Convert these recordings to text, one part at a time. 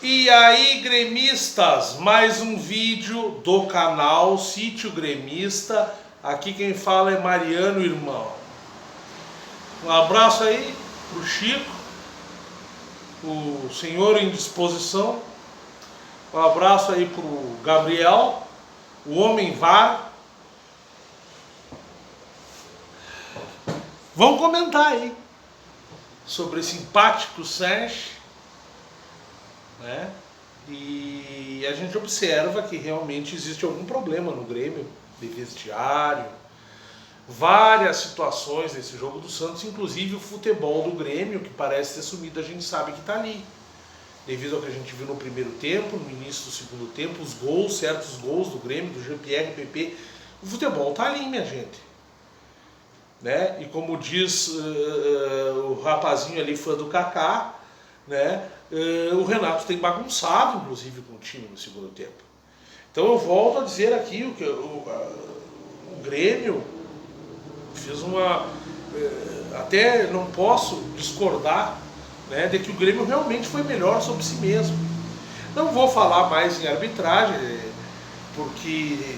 E aí, gremistas, mais um vídeo do canal Sítio Gremista. Aqui quem fala é Mariano, irmão. Um abraço aí pro Chico, o senhor em disposição. Um abraço aí pro Gabriel, o homem VAR. Vamos comentar aí sobre esse empate com o Sanches, né? E a gente observa que realmente existe algum problema no Grêmio, de vestiário, várias situações nesse jogo do Santos, inclusive o futebol do Grêmio, que parece ter sumido, a gente sabe que está ali. Devido ao que a gente viu no primeiro tempo, no início do segundo tempo, os gols, certos gols do Grêmio, do Jean-Pierre, PP, o futebol está ali, minha gente. Né? E como diz o rapazinho ali, fã do Kaká, né? O Renato tem bagunçado, inclusive, com o time no segundo tempo. Então eu volto a dizer aqui que o Grêmio fez uma... até não posso discordar, né, de que o Grêmio realmente foi melhor sobre si mesmo. Não vou falar mais em arbitragem, porque...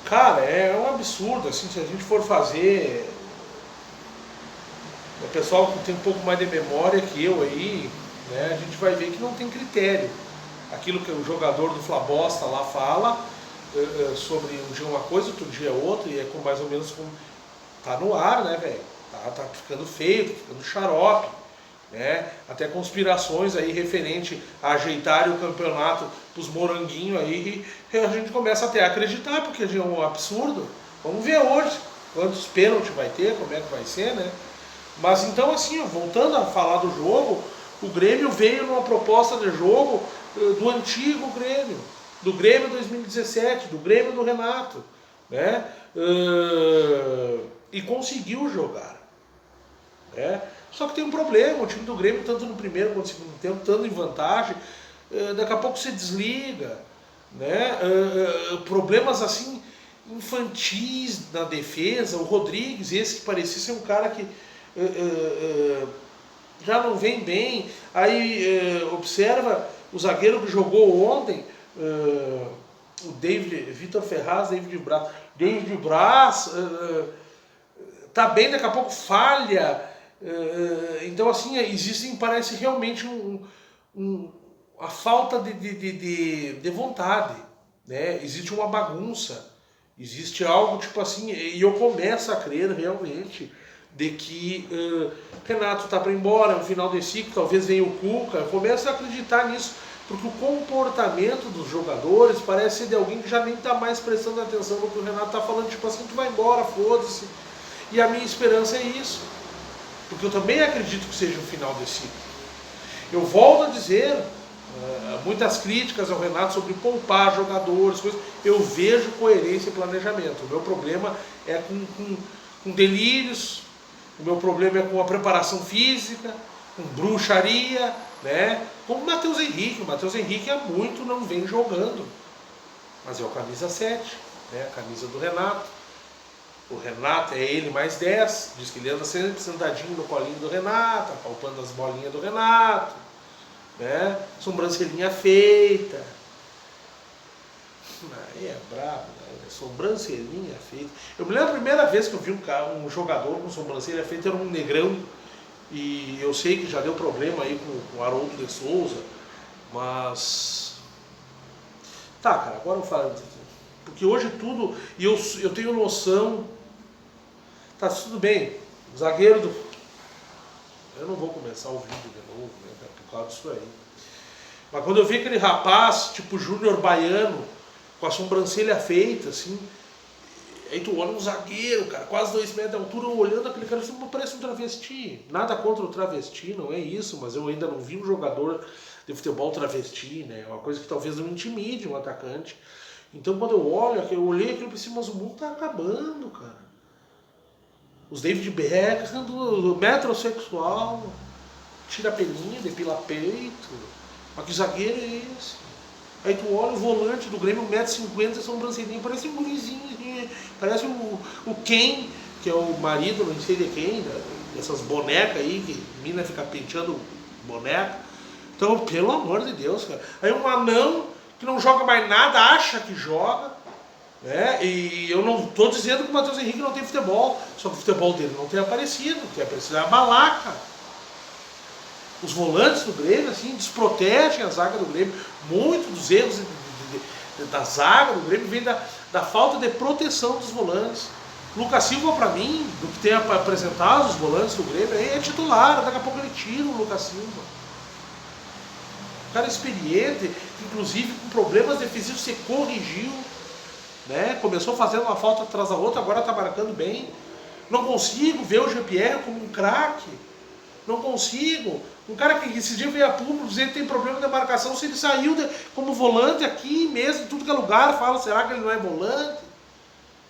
cara, é um absurdo, assim, se a gente for fazer... O pessoal que tem um pouco mais de memória que eu aí, né, a gente vai ver que não tem critério. Aquilo que o jogador do Flabosta lá fala, sobre um dia uma coisa, outro dia outra, e é com mais ou menos como... tá no ar, né, velho? Tá ficando feio, tá ficando xarope, né? Até conspirações aí referente a ajeitarem o campeonato pros moranguinhos aí, e a gente começa até a acreditar, porque é um absurdo. Vamos ver hoje quantos pênaltis vai ter, como é que vai ser, né? Mas então, assim, voltando a falar do jogo, o Grêmio veio numa proposta de jogo do antigo Grêmio, do Grêmio 2017, do Grêmio do Renato, né? E conseguiu jogar, né? Só que tem um problema, o time do Grêmio, tanto no primeiro quanto no segundo tempo, estando em vantagem, daqui a pouco se desliga, né? Problemas assim infantis na defesa. O Rodrigues, esse que parecia ser um cara que já não vem bem. Aí observa o zagueiro que jogou ontem, o Vitor Ferraz, David Braz, tá bem, daqui a pouco falha. Então, assim, existe, parece realmente a falta de vontade, né? Existe uma bagunça, existe algo tipo assim, e eu começo a crer realmente de que Renato tá para ir embora, no final desse ciclo, talvez venha o Cuca. Eu começo a acreditar nisso, porque o comportamento dos jogadores parece ser de alguém que já nem tá mais prestando atenção no que o Renato tá falando, tipo assim, tu vai embora, foda-se. E a minha esperança é isso, porque eu também acredito que seja o final desse ciclo. Eu volto a dizer, muitas críticas ao Renato sobre poupar jogadores, coisas. Eu vejo coerência e planejamento. O meu problema é com delírios, o meu problema é com a preparação física, com bruxaria, né? Como o Matheus Henrique. O Matheus Henrique há muito não vem jogando, mas é o camisa 7, né? A camisa do Renato. O Renato é ele mais 10, diz que ele anda sempre sentadinho no colinho do Renato, apalpando as bolinhas do Renato, né? Sobrancelhinha feita. Aí é brabo, né? Sobrancelhinha feita. Eu me lembro a primeira vez que eu vi um jogador com sobrancelha feita, era um negrão, e eu sei que já deu problema aí com o Haroldo de Souza, mas... tá, cara, agora eu falo... porque hoje tudo... e eu tenho noção... tá tudo bem, o zagueiro do... eu não vou começar o vídeo de novo, né, por causa disso aí. Mas quando eu vi aquele rapaz, tipo Júnior Baiano, com a sobrancelha feita, assim, aí tu olha um zagueiro, cara, quase 2 metros de altura, olhando aquele cara, assim, parece um travesti. Nada contra o travesti, não é isso, mas eu ainda não vi um jogador de futebol travesti, né? É uma coisa que talvez não intimide um atacante. Então quando eu olhei aquilo pra cima, mas o mundo tá acabando, cara. Os David Beckham do metrosexual, tira pelinha, depila peito. Mas que zagueiro é esse? Aí tu olha o volante do Grêmio, 1,50m, sobrancelhinha, parece um gurizinho, parece o Ken, que é o marido, não sei de quem, dessas bonecas aí, que a mina fica penteando boneca. Então, pelo amor de Deus, cara. Aí um anão que não joga mais nada, acha que joga, né? E eu não estou dizendo que o Matheus Henrique não tem futebol, só que o futebol dele não tem aparecido é a balaca. Os volantes do Grêmio, assim, desprotegem a zaga do Grêmio. Muito dos erros da zaga do Grêmio vem da falta de proteção dos volantes. Lucas Silva, para mim, do que tem apresentado os volantes do Grêmio, é titular. Daqui a pouco ele tira o Lucas Silva. Um cara experiente, inclusive com problemas defensivos, se corrigiu, né? Começou fazendo uma falta atrás da outra, agora está marcando bem. Não consigo ver o Jean-Pierre como um craque. Não consigo. Um cara que esse dia veio a público dizer que tem problema de marcação, se ele saiu como volante aqui mesmo, em tudo que é lugar, fala, será que ele não é volante?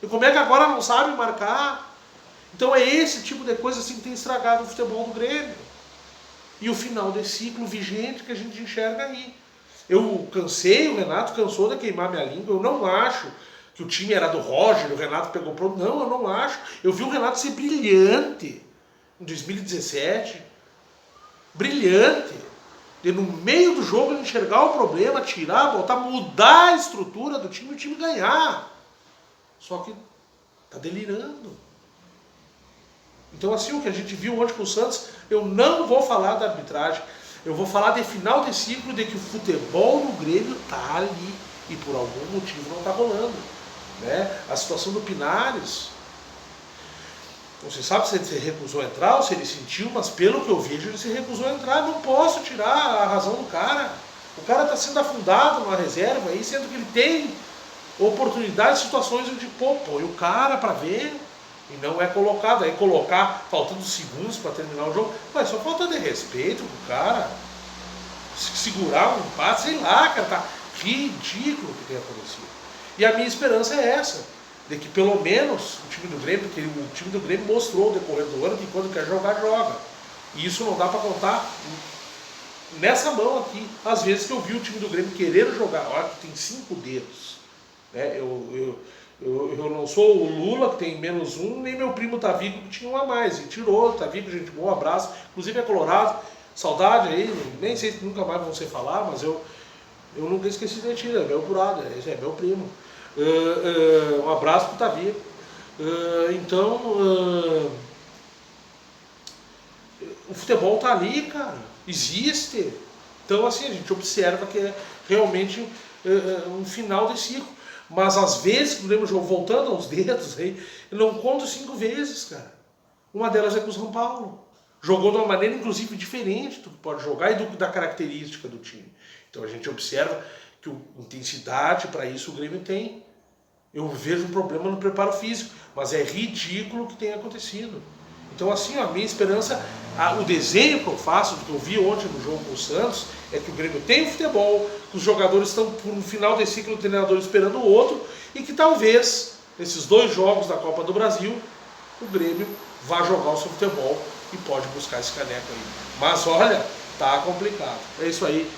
E como é que agora não sabe marcar? Então é esse tipo de coisa assim que tem estragado o futebol do Grêmio. E o final desse ciclo vigente que a gente enxerga aí. Eu cansei, o Renato cansou de queimar minha língua, eu não acho que o time era do Roger, o Renato pegou pronto. Não, eu não acho. Eu vi o Renato ser brilhante em 2017. Brilhante. De no meio do jogo ele enxergar o problema, tirar, botar, mudar a estrutura do time e o time ganhar. Só que tá delirando. Então assim, o que a gente viu ontem com o Santos, eu não vou falar da arbitragem, eu vou falar de final de ciclo, de que o futebol no Grêmio tá ali e por algum motivo não tá rolando, né? A situação do Pinares, não se sabe se ele se recusou a entrar ou se ele sentiu, mas pelo que eu vejo ele se recusou a entrar. Não posso tirar a razão do cara. O cara está sendo afundado numa reserva aí, sendo que ele tem oportunidades, situações onde põe o cara para ver e não é colocado. Aí colocar faltando segundos para terminar o jogo, mas só falta de respeito pro cara. Segurar um empate, sei lá, cara, tá ridículo o que tem acontecido. E a minha esperança é essa, de que pelo menos o time do Grêmio, porque o time do Grêmio mostrou ao decorrer do ano que quando quer jogar, joga. E isso não dá para contar nessa mão aqui. Às vezes que eu vi o time do Grêmio querer jogar, olha que tem 5 dedos. Né? Eu não sou o Lula, que tem -1, nem meu primo Tavico, que tinha 1 a mais. E tirou, Tavico, gente boa, abraço. Inclusive é colorado, saudade aí, nem sei se nunca mais vão se falar, mas eu nunca esqueci de ti, é meu curado, esse é meu primo. Um abraço pro Tavico. Então, o futebol tá ali, cara, existe. Então, assim, a gente observa que é realmente um final de ciclo. Mas às vezes, voltando aos dedos aí, eu não conto 5 vezes, cara. Uma delas é com o São Paulo. Jogou de uma maneira, inclusive, diferente do que pode jogar e da característica do time. Então a gente observa que intensidade para isso o Grêmio tem. Eu vejo um problema no preparo físico, mas é ridículo o que tem acontecido. Então assim, a minha esperança, o desenho que eu faço, do que eu vi ontem no jogo com o Santos, é que o Grêmio tem o futebol, que os jogadores estão por um final de ciclo, o treinador esperando o outro, e que talvez, nesses 2 jogos da Copa do Brasil, o Grêmio vá jogar o seu futebol e pode buscar esse caneco aí. Mas olha, tá complicado. É isso aí.